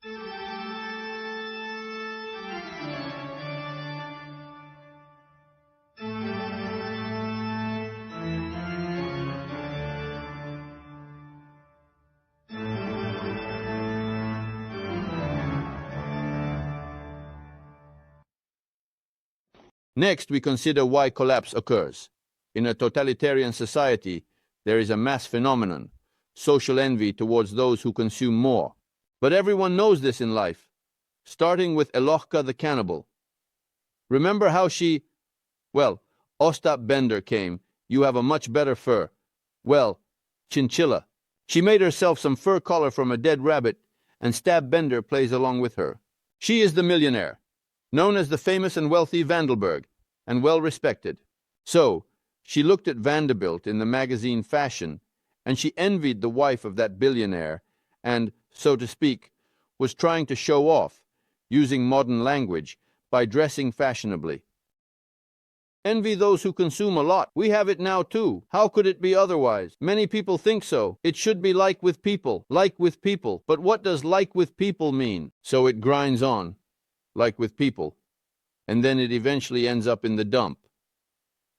Next, we consider why collapse occurs. In a totalitarian society, there is a mass phenomenon, social envy towards those who consume more. But everyone knows this in life, starting with Elohka the cannibal. Remember how she... Well, Ostap Bender came, you have a much better fur. Well, chinchilla. She made herself some fur collar from a dead rabbit, and Stab Bender plays along with her. She is the millionaire, known as the famous and wealthy Vandelberg, and well-respected. So, she looked at Vanderbilt in the magazine Fashion, and she envied the wife of that billionaire, and, so to speak, was trying to show off, using modern language, by dressing fashionably. Envy those who consume a lot. We have it now too. How could it be otherwise? Many people think so. It should be like with people. Like with people. But what does like with people mean? So it grinds on, like with people, and then it eventually ends up in the dump,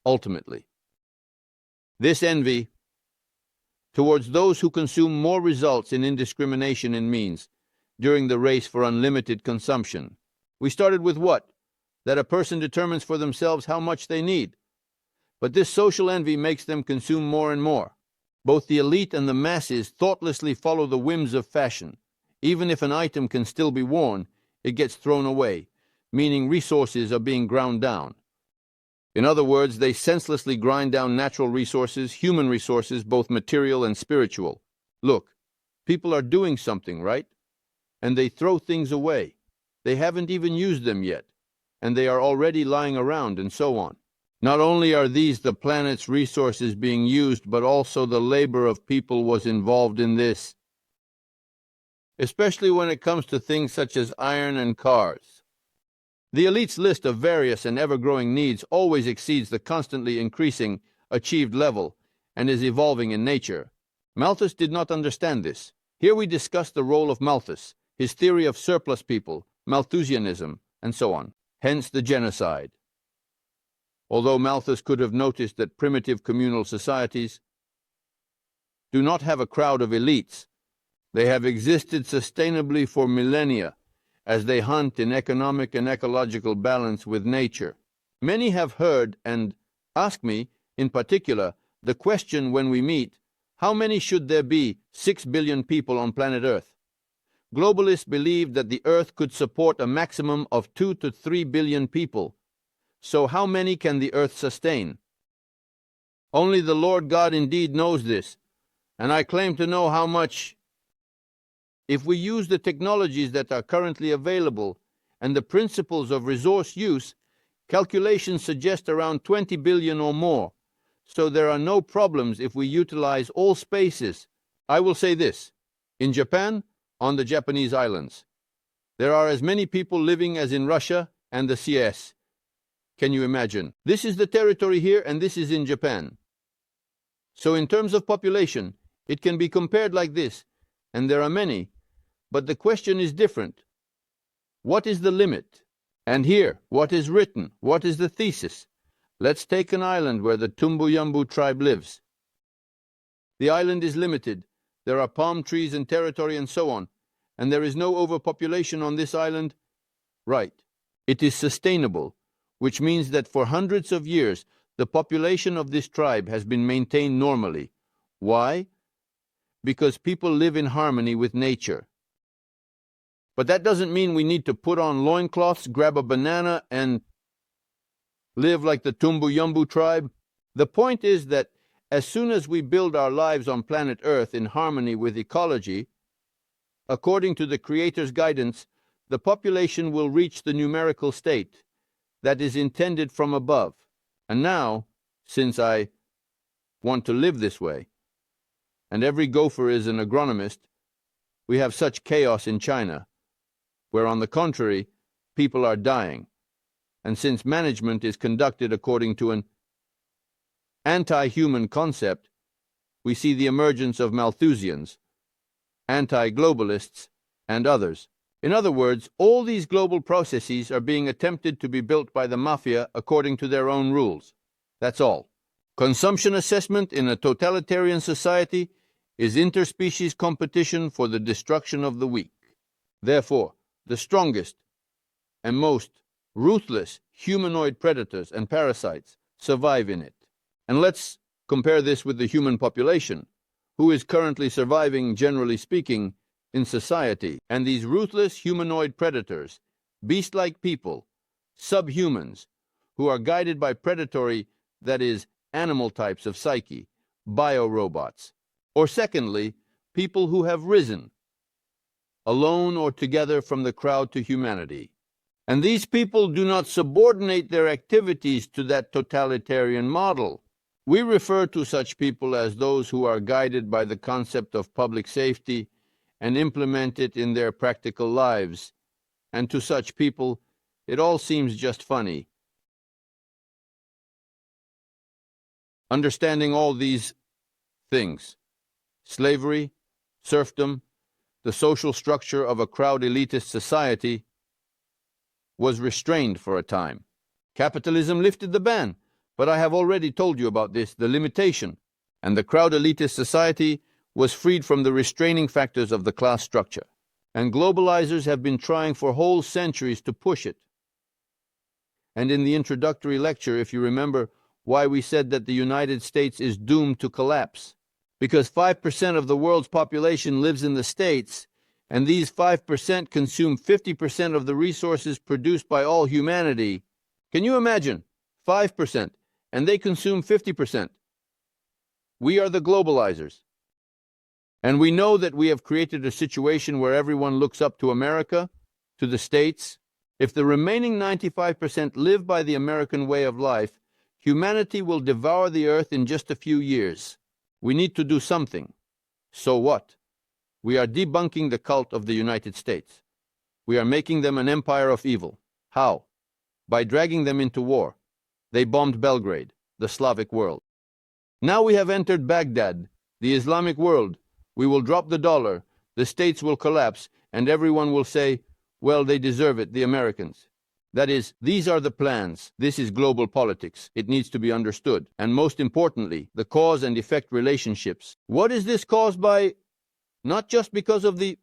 ultimately. This envy towards those who consume more results in indiscrimination in means during the race for unlimited consumption. We started with what? That a person determines for themselves how much they need. But this social envy makes them consume more and more. Both the elite and the masses thoughtlessly follow the whims of fashion. Even if an item can still be worn, it gets thrown away, meaning resources are being ground down. In other words, they senselessly grind down natural resources, human resources, both material and spiritual. Look, people are doing something, right? And they throw things away. They haven't even used them yet, and they are already lying around and so on. Not only are these the planet's resources being used, but also the labor of people was involved in this. Especially when it comes to things such as iron and cars. The elite's list of various and ever-growing needs always exceeds the constantly increasing achieved level and is evolving in nature. Malthus did not understand this. Here we discuss the role of Malthus, his theory of surplus people, Malthusianism, and so on. Hence the genocide. Although Malthus could have noticed that primitive communal societies do not have a crowd of elites, they have existed sustainably for millennia, as they hunt in economic and ecological balance with nature. Many have heard and ask me, in particular, the question when we meet, how many should there be 6 billion people on planet Earth? Globalists believe that the Earth could support a maximum of 2 to 3 billion people. So how many can the Earth sustain? Only the Lord God indeed knows this, and I claim to know how much. If we use the technologies that are currently available and the principles of resource use, calculations suggest around 20 billion or more. So there are no problems if we utilize all spaces. I will say this. In Japan, on the Japanese islands, there are as many people living as in Russia and the CS. Can you imagine? This is the territory here and this is in Japan. So in terms of population, it can be compared like this, and there are many. But the question is different. What is the limit? And here, what is written? What is the thesis? Let's take an island where the Tumbu-Yumbu tribe lives. The island is limited. There are palm trees and territory and so on. And there is no overpopulation on this island? Right. It is sustainable, which means that for hundreds of years, the population of this tribe has been maintained normally. Why? Because people live in harmony with nature. But that doesn't mean we need to put on loincloths, grab a banana, and live like the Tumbu-Yumbu tribe. The point is that as soon as we build our lives on planet Earth in harmony with ecology, according to the Creator's guidance, the population will reach the numerical state that is intended from above. And now, since I want to live this way, and every gopher is an agronomist, we have such chaos in China, where on the contrary, people are dying. And since management is conducted according to an anti-human concept, we see the emergence of Malthusians, anti-globalists, and others. In other words, all these global processes are being attempted to be built by the mafia according to their own rules. That's all. Consumption assessment in a totalitarian society is interspecies competition for the destruction of the weak. Therefore, the strongest and most ruthless humanoid predators and parasites survive in it. And let's compare this with the human population, who is currently surviving, generally speaking, in society. And these ruthless humanoid predators, beast-like people, subhumans, who are guided by predatory, that is, animal types of psyche, biorobots. Or secondly, people who have risen, alone or together from the crowd to humanity. And these people do not subordinate their activities to that totalitarian model. We refer to such people as those who are guided by the concept of public safety and implement it in their practical lives. And to such people, it all seems just funny. Understanding all these things, slavery, serfdom, the social structure of a crowd elitist society, was restrained for a time. Capitalism lifted the ban, but I have already told you about this, the limitation, and the crowd elitist society was freed from the restraining factors of the class structure. And globalizers have been trying for whole centuries to push it. And in the introductory lecture, if you remember, why we said that the United States is doomed to collapse. Because 5% of the world's population lives in the States, and these 5% consume 50% of the resources produced by all humanity. Can you imagine? 5%, and they consume 50%. We are the globalizers. And we know that we have created a situation where everyone looks up to America, to the States. If the remaining 95% live by the American way of life, humanity will devour the earth in just a few years. We need to do something. So what? We are debunking the cult of the United States. We are making them an empire of evil. How? By dragging them into war. They bombed Belgrade, the Slavic world. Now we have entered Baghdad, the Islamic world. We will drop the dollar, the states will collapse, and everyone will say, well, they deserve it, the Americans. That is, these are the plans. This is global politics. It needs to be understood. And most importantly, the cause and effect relationships. What is this caused by? Not just because of the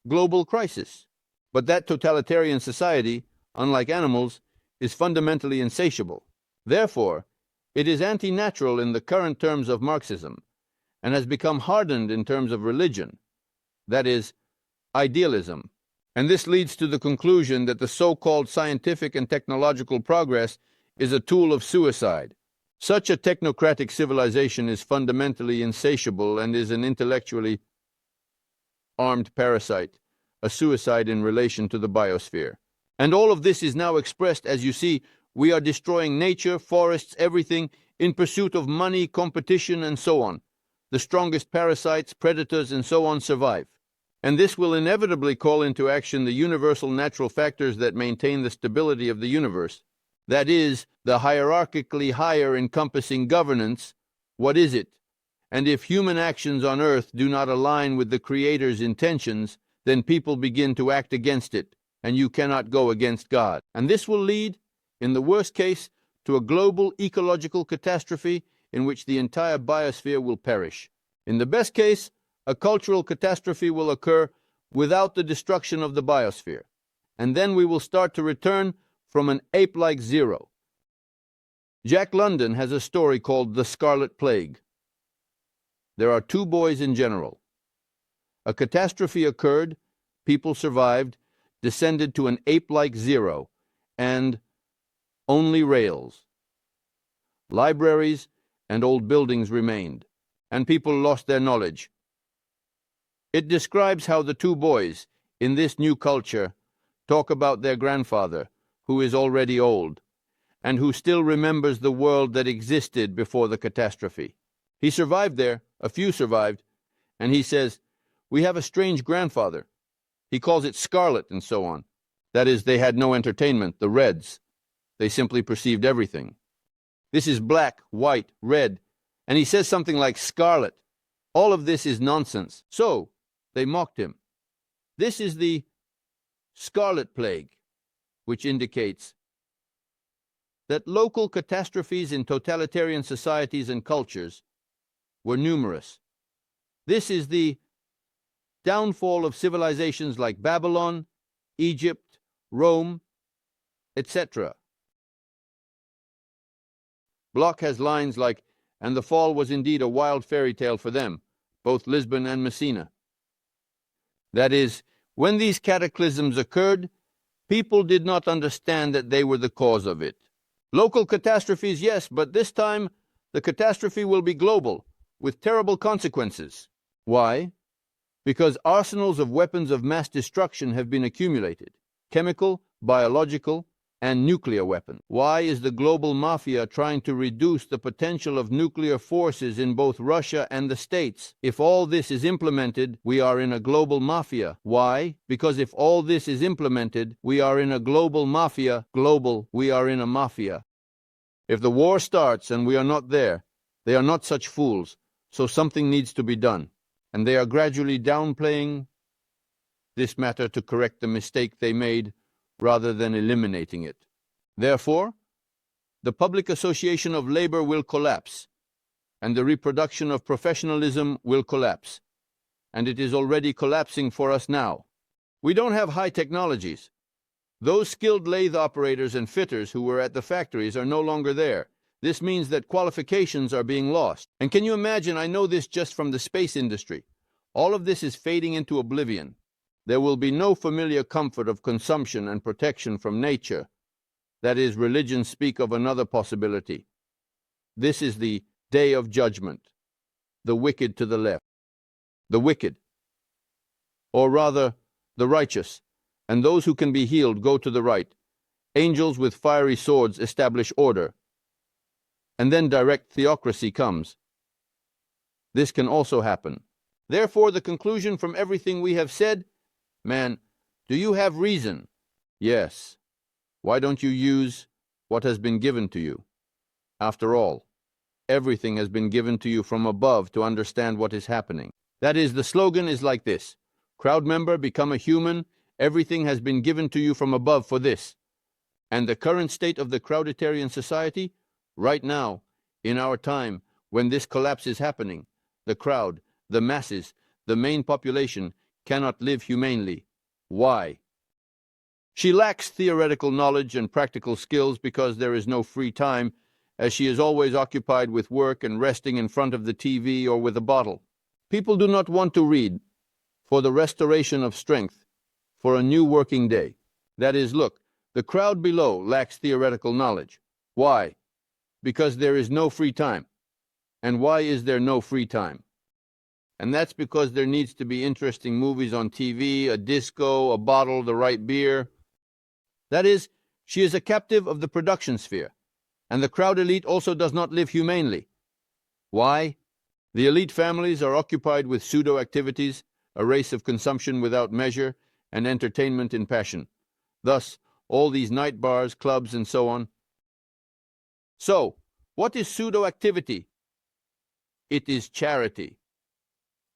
global crisis, but that totalitarian society, unlike animals, is fundamentally insatiable. Therefore, it is anti-natural in the current terms of Marxism, and has become hardened in terms of religion, that is, idealism. And this leads to the conclusion that the so-called scientific and technological progress is a tool of suicide. Such a technocratic civilization is fundamentally insatiable and is an intellectually armed parasite, a suicide in relation to the biosphere. And all of this is now expressed, as you see, we are destroying nature, forests, everything, in pursuit of money, competition, and so on. The strongest parasites, predators, and so on survive. And this will inevitably call into action the universal natural factors that maintain the stability of the universe. That is, the hierarchically higher encompassing governance. What is it? And if human actions on earth do not align with the Creator's intentions, then people begin to act against it, and you cannot go against God. And this will lead, in the worst case, to a global ecological catastrophe in which the entire biosphere will perish. In the best case, a cultural catastrophe will occur without the destruction of the biosphere, and then we will start to return from an ape-like zero. Jack London has a story called The Scarlet Plague. There are two boys in general. A catastrophe occurred, people survived, descended to an ape-like zero, and only rails. Libraries and old buildings remained, and people lost their knowledge. It describes how the two boys, in this new culture, talk about their grandfather, who is already old, and who still remembers the world that existed before the catastrophe. He survived there, a few survived, and he says, "We have a strange grandfather. He calls it scarlet," and so on. That is, they had no entertainment, the Reds. They simply perceived everything. This is black, white, red, and he says something like scarlet. All of this is nonsense. So, they mocked him. This is the scarlet plague, which indicates that local catastrophes in totalitarian societies and cultures were numerous. This is the downfall of civilizations like Babylon, Egypt, Rome, etc. Bloch has lines like, "And the fall was indeed a wild fairy tale for them, both Lisbon and Messina." That is, when these cataclysms occurred, people did not understand that they were the cause of it. Local catastrophes, yes, but this time the catastrophe will be global, with terrible consequences. Why? Because arsenals of weapons of mass destruction have been accumulated: chemical, biological, and nuclear weapons. Why is the global mafia trying to reduce the potential of nuclear forces in both Russia and the States? If all this is implemented, we are in a global mafia. Why? Because if all this is implemented, we are in a global mafia. Global, we are in a mafia. If the war starts and we are not there, they are not such fools, so something needs to be done. And they are gradually downplaying this matter to correct the mistake they made, rather than eliminating it. Therefore, the public association of labor will collapse, and the reproduction of professionalism will collapse, and it is already collapsing for us now. We don't have high technologies. Those skilled lathe operators and fitters who were at the factories are no longer there. This means that qualifications are being lost. And can you imagine, I know this just from the space industry, all of this is fading into oblivion. There will be no familiar comfort of consumption and protection from nature. That is, religions speak of another possibility. This is the day of judgment. The wicked to the left. The wicked, or rather, the righteous, and those who can be healed go to the right. Angels with fiery swords establish order. And then direct theocracy comes. This can also happen. Therefore, the conclusion from everything we have said: man, do you have reason? Yes. Why don't you use what has been given to you? After all, everything has been given to you from above to understand what is happening. That is, the slogan is like this: crowd member, become a human. Everything has been given to you from above for this. And the current state of the crowditarian society, right now, in our time, when this collapse is happening, the crowd, the masses, the main population, cannot live humanely. Why? She lacks theoretical knowledge and practical skills because there is no free time, as she is always occupied with work and resting in front of the TV or with a bottle. People do not want to read for the restoration of strength, for a new working day. That is, look, the crowd below lacks theoretical knowledge. Why? Because there is no free time. And why is there no free time? And that's because there needs to be interesting movies on TV, a disco, a bottle, the right beer. That is, she is a captive of the production sphere, and the crowd elite also does not live humanely. Why? The elite families are occupied with pseudo-activities, a race of consumption without measure, and entertainment in passion. Thus, all these night bars, clubs, and so on. So, what is pseudo-activity? It is charity.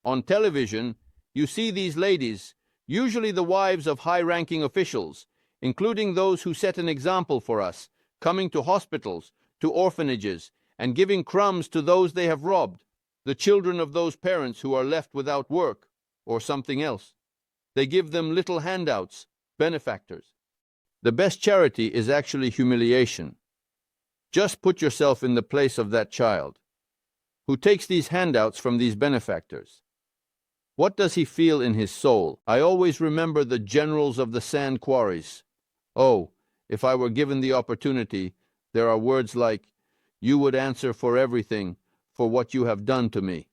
On television, you see these ladies, usually the wives of high-ranking officials, including those who set an example for us, coming to hospitals, to orphanages, and giving crumbs to those they have robbed, the children of those parents who are left without work, or something else. They give them little handouts, benefactors. The best charity is actually humiliation. Just put yourself in the place of that child, who takes these handouts from these benefactors. What does he feel in his soul? I always remember the generals of the sand quarries. Oh, if I were given the opportunity, there are words like, "You would answer for everything, for what you have done to me."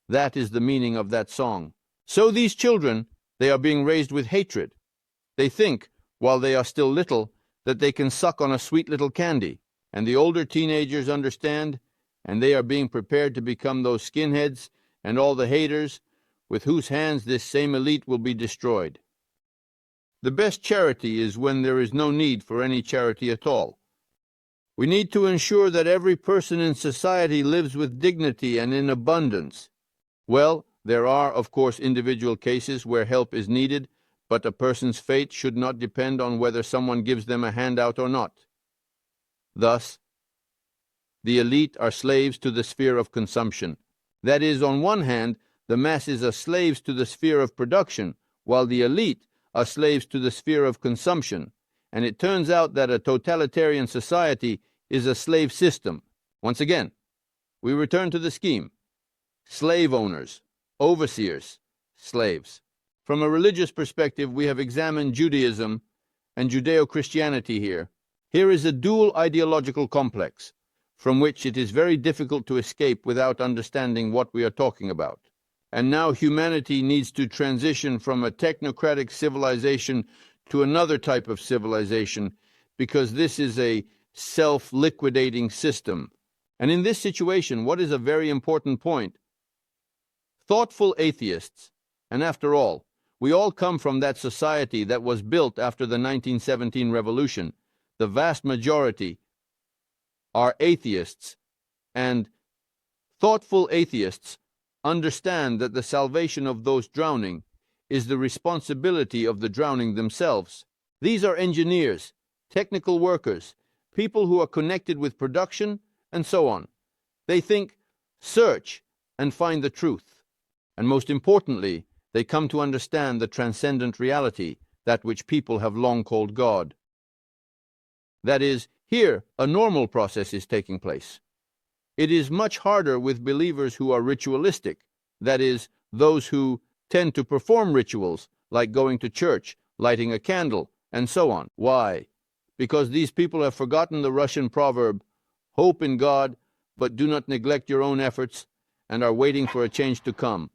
That is the meaning of that song. So these children, they are being raised with hatred. They think, while they are still little, that they can suck on a sweet little candy. And the older teenagers understand, and they are being prepared to become those skinheads and all the haters, with whose hands this same elite will be destroyed. The best charity is when there is no need for any charity at all. We need to ensure that every person in society lives with dignity and in abundance. Well, there are, of course, individual cases where help is needed, but a person's fate should not depend on whether someone gives them a handout or not. Thus, the elite are slaves to the sphere of consumption. That is, on one hand, the masses are slaves to the sphere of production, while the elite are slaves to the sphere of consumption. And it turns out that a totalitarian society is a slave system. Once again, we return to the scheme. Slave owners, overseers, slaves. From a religious perspective, we have examined Judaism and Judeo-Christianity here. Here is a dual ideological complex, from which it is very difficult to escape without understanding what we are talking about. And now humanity needs to transition from a technocratic civilization to another type of civilization, because this is a self-liquidating system. And in this situation, what is a very important point? Thoughtful atheists, and after all, we all come from that society that was built after the 1917 revolution. The vast majority are atheists, and thoughtful atheists understand that the salvation of those drowning is the responsibility of the drowning themselves. These are engineers, technical workers, people who are connected with production, and so on. They think, search, and find the truth. And most importantly, they come to understand the transcendent reality, that which people have long called God. That is, here a normal process is taking place. It is much harder with believers who are ritualistic, that is, those who tend to perform rituals, like going to church, lighting a candle, and so on. Why? Because these people have forgotten the Russian proverb, hope in God, but do not neglect your own efforts, and are waiting for a change to come.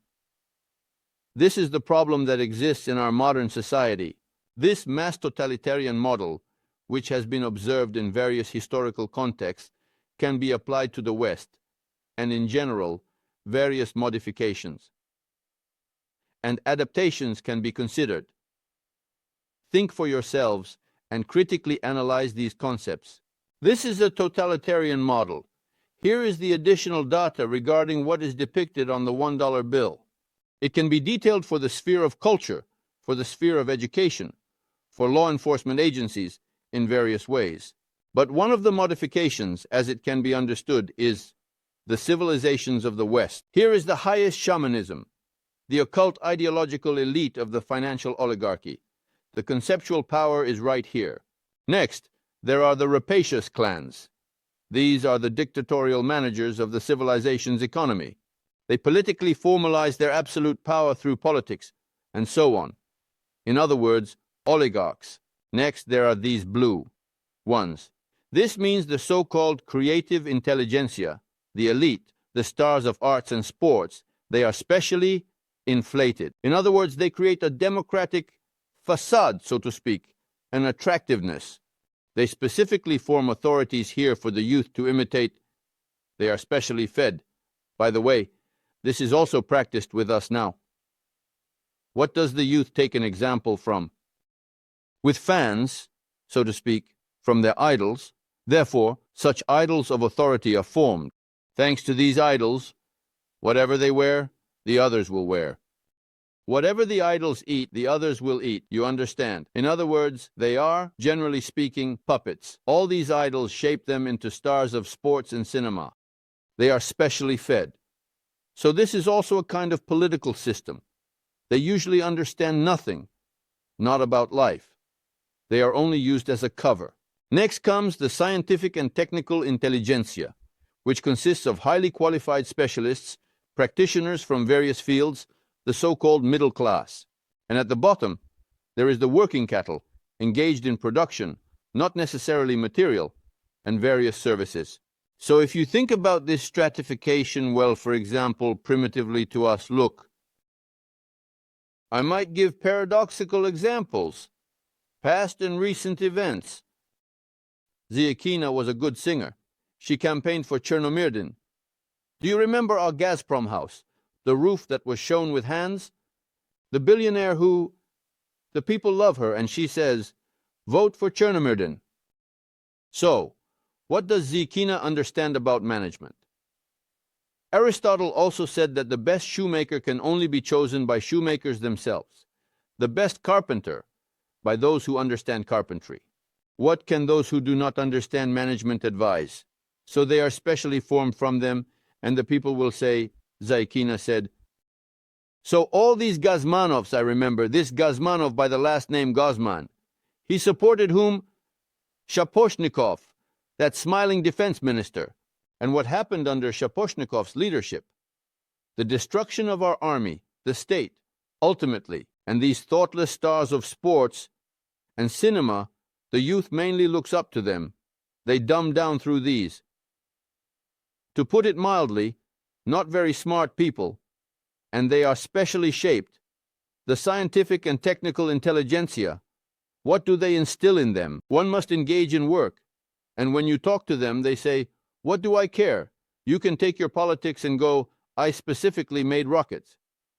This is the problem that exists in our modern society. This mass totalitarian model, which has been observed in various historical contexts, can be applied to the West, and in general, various modifications and adaptations can be considered. Think for yourselves and critically analyze these concepts. This is a totalitarian model. Here is the additional data regarding what is depicted on the $1 bill. It can be detailed for the sphere of culture, for the sphere of education, for law enforcement agencies in various ways. But one of the modifications, as it can be understood, is the civilizations of the West. Here is the highest shamanism, the occult ideological elite of the financial oligarchy. The conceptual power is right here. Next, there are the rapacious clans. These are the dictatorial managers of the civilization's economy. They politically formalize their absolute power through politics, and so on. In other words, oligarchs. Next, there are these blue ones. This means the so-called creative intelligentsia, the elite, the stars of arts and sports. They are specially inflated. In other words, they create a democratic facade, so to speak, an attractiveness. They specifically form authorities here for the youth to imitate. They are specially fed. By the way, this is also practiced with us now. What does the youth take an example from? With fans, so to speak, from their idols. Therefore, such idols of authority are formed. Thanks to these idols, whatever they wear, the others will wear. Whatever the idols eat, the others will eat, you understand. In other words, they are, generally speaking, puppets. All these idols shape them into stars of sports and cinema. They are specially fed. So this is also a kind of political system. They usually understand nothing, not about life. They are only used as a cover. Next comes the scientific and technical intelligentsia, which consists of highly qualified specialists, practitioners from various fields, the so-called middle class. And at the bottom, there is the working cattle, engaged in production, not necessarily material, and various services. So if you think about this stratification, well, for example, primitively to us, look. I might give paradoxical examples. Past and recent events. Ziekina was a good singer. She campaigned for Chernomyrdin. Do you remember our Gazprom house? The roof that was shown with hands? The billionaire who... The people love her, and she says, vote for Chernomyrdin. So, what does Ziekina understand about management? Aristotle also said that the best shoemaker can only be chosen by shoemakers themselves. The best carpenter, by those who understand carpentry. What can those who do not understand management advise? So they are specially formed from them, and the people will say, Zaikina said, so all these Gazmanovs, I remember, this Gazmanov by the last name Gozman, he supported whom? Shaposhnikov, that smiling defense minister. And what happened under Shaposhnikov's leadership? The destruction of our army, the state, ultimately, and these thoughtless stars of sports and cinema, the youth mainly looks up to them. They dumb down through these. To put it mildly, not very smart people, and they are specially shaped. The scientific and technical intelligentsia, what do they instill in them? One must engage in work, and when you talk to them, they say, what do I care? You can take your politics and go, I specifically made rockets.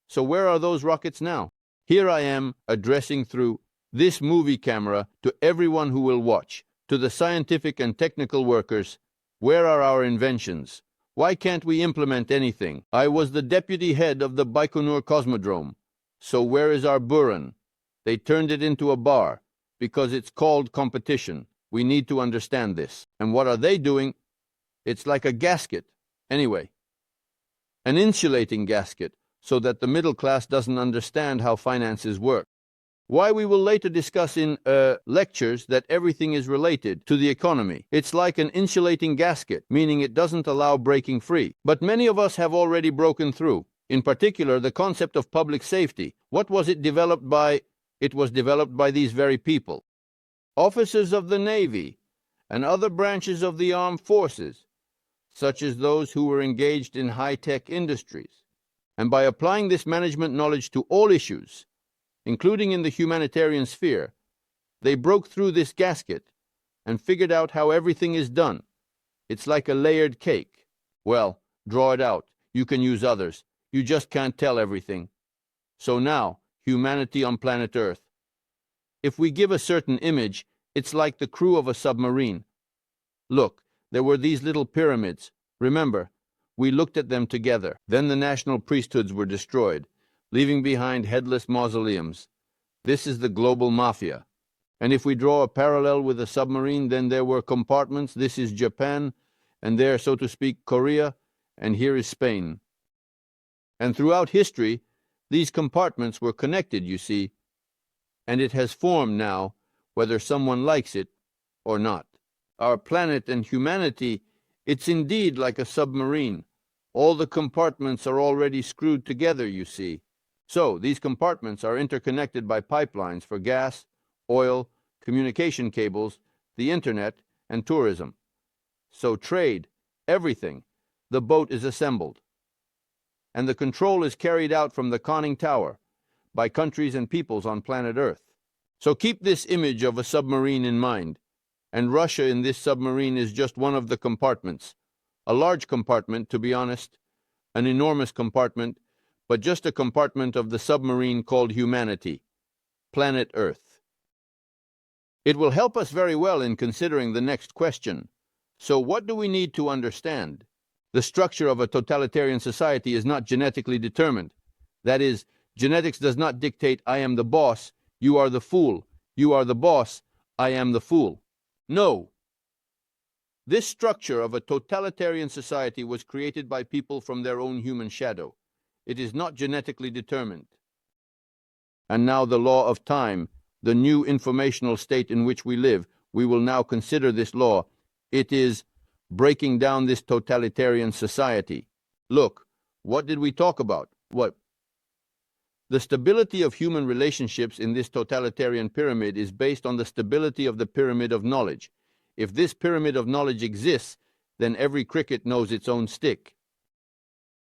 So where are those rockets now? Here I am addressing through this movie camera to everyone who will watch, to the scientific and technical workers. Where are our inventions? Why can't we implement anything? I was the deputy head of the Baikonur Cosmodrome. So where is our Buran? They turned it into a bar, because it's called competition. We need to understand this. And what are they doing? It's like a gasket. Anyway, an insulating gasket, so that the middle class doesn't understand how finances work. Why we will later discuss in lectures that everything is related to the economy. It's like an insulating gasket, meaning it doesn't allow breaking free. But many of us have already broken through. In particular, the concept of public safety. What was it developed by? It was developed by these very people. Officers of the Navy and other branches of the armed forces, such as those who were engaged in high-tech industries. And by applying this management knowledge to all issues, including in the humanitarian sphere, they broke through this gasket and figured out how everything is done. It's like a layered cake. Well, draw it out. You can use others. You just can't tell everything. So now, humanity on planet Earth. If we give a certain image, it's like the crew of a submarine. Look, there were these little pyramids. Remember, we looked at them together. Then the national priesthoods were destroyed, leaving behind headless mausoleums. This is the global mafia. And if we draw a parallel with a submarine, then there were compartments. This is Japan, and there, so to speak, Korea, and here is Spain. And throughout history, these compartments were connected, you see, and it has formed now, whether someone likes it or not. Our planet and humanity, it's indeed like a submarine. All the compartments are already screwed together, you see. So, these compartments are interconnected by pipelines for gas, oil, communication cables, the internet, and tourism. So trade, everything, the boat is assembled. And the control is carried out from the conning tower by countries and peoples on planet Earth. So keep this image of a submarine in mind. And Russia in this submarine is just one of the compartments. A large compartment, to be honest, an enormous compartment, but just a compartment of the submarine called humanity, planet Earth. It will help us very well in considering the next question. So what do we need to understand? The structure of a totalitarian society is not genetically determined. That is, genetics does not dictate, I am the boss, you are the fool, you are the boss, I am the fool. No. This structure of a totalitarian society was created by people from their own human shadow. It is not genetically determined. And now the law of time, the new informational state in which we live, we will now consider this law. It is breaking down this totalitarian society. Look, what did we talk about? What? The stability of human relationships in this totalitarian pyramid is based on the stability of the pyramid of knowledge. If this pyramid of knowledge exists, then every cricket knows its own stick.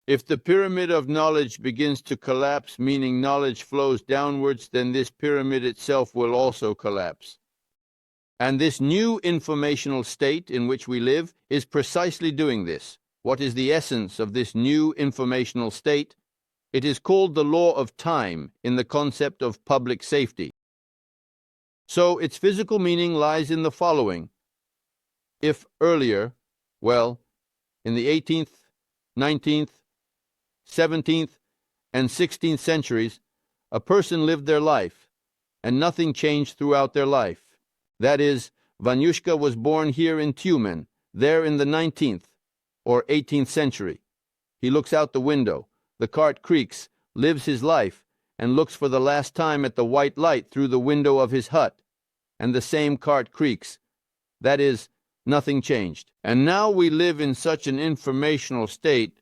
If the pyramid of knowledge begins to collapse, meaning knowledge flows downwards, then this pyramid itself will also collapse. And this new informational state in which we live is precisely doing this. What is the essence of this new informational state? It is called the law of time in the concept of public safety. So its physical meaning lies in the following. If earlier, well, in the 18th, 19th, 17th, and 16th centuries, A person lived their life, and nothing changed throughout their life. That is, Vanyushka was born here in Tyumen, there in the 19th or 18th century. He looks out the window, the cart creaks, lives his life, and looks for the last time at the white light through the window of his hut, and the same cart creaks. That is, nothing changed. And now we live in such an informational state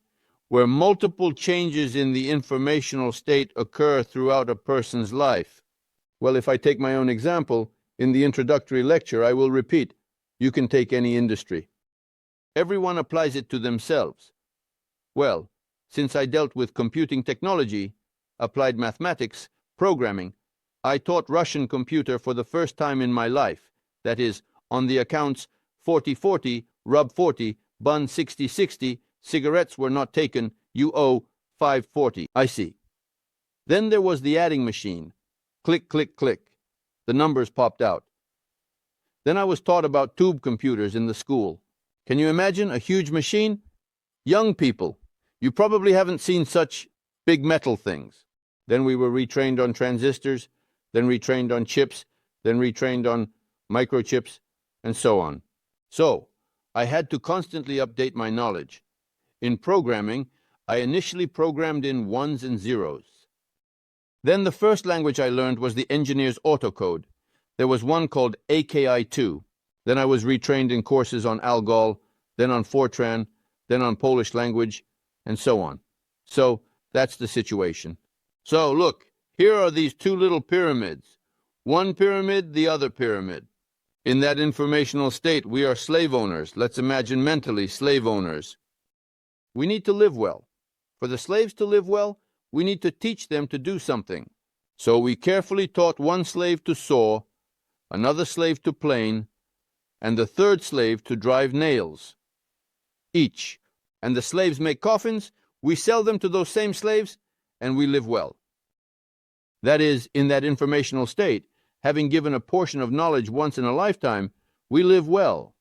where multiple changes in the informational state occur throughout a person's life. Well, if I take my own example, in the introductory lecture I will repeat, you can take any industry. Everyone applies it to themselves. Well, since I dealt with computing technology, applied mathematics, programming, I taught Russian computer for the first time in my life. That is, on the accounts 40-40, rub 40, bun 60-60, cigarettes were not taken, you owe 540. I see. Then there was the adding machine. Click, click, click. The numbers popped out. Then I was taught about tube computers in the school. Can you imagine a huge machine? Young people, you probably haven't seen such big metal things. Then we were retrained on transistors, then retrained on chips, then retrained on microchips, and so on. So, I had to constantly update my knowledge. In programming, I initially programmed in ones and zeros. Then the first language I learned was the engineer's autocode. There was one called AKI2. Then I was retrained in courses on Algol, then on Fortran, then on Polish language, and so on. So, that's the situation. So, look, here are these two little pyramids. One pyramid, the other pyramid. In that informational state, we are slave owners. Let's imagine mentally slave owners. We need to live well. For the slaves to live well, we need to teach them to do something. So we carefully taught one slave to saw, another slave to plane, and the third slave to drive nails. Each. And the slaves make coffins, we sell them to those same slaves, and we live well. That is, in that informational state, having given a portion of knowledge once in a lifetime, we live well.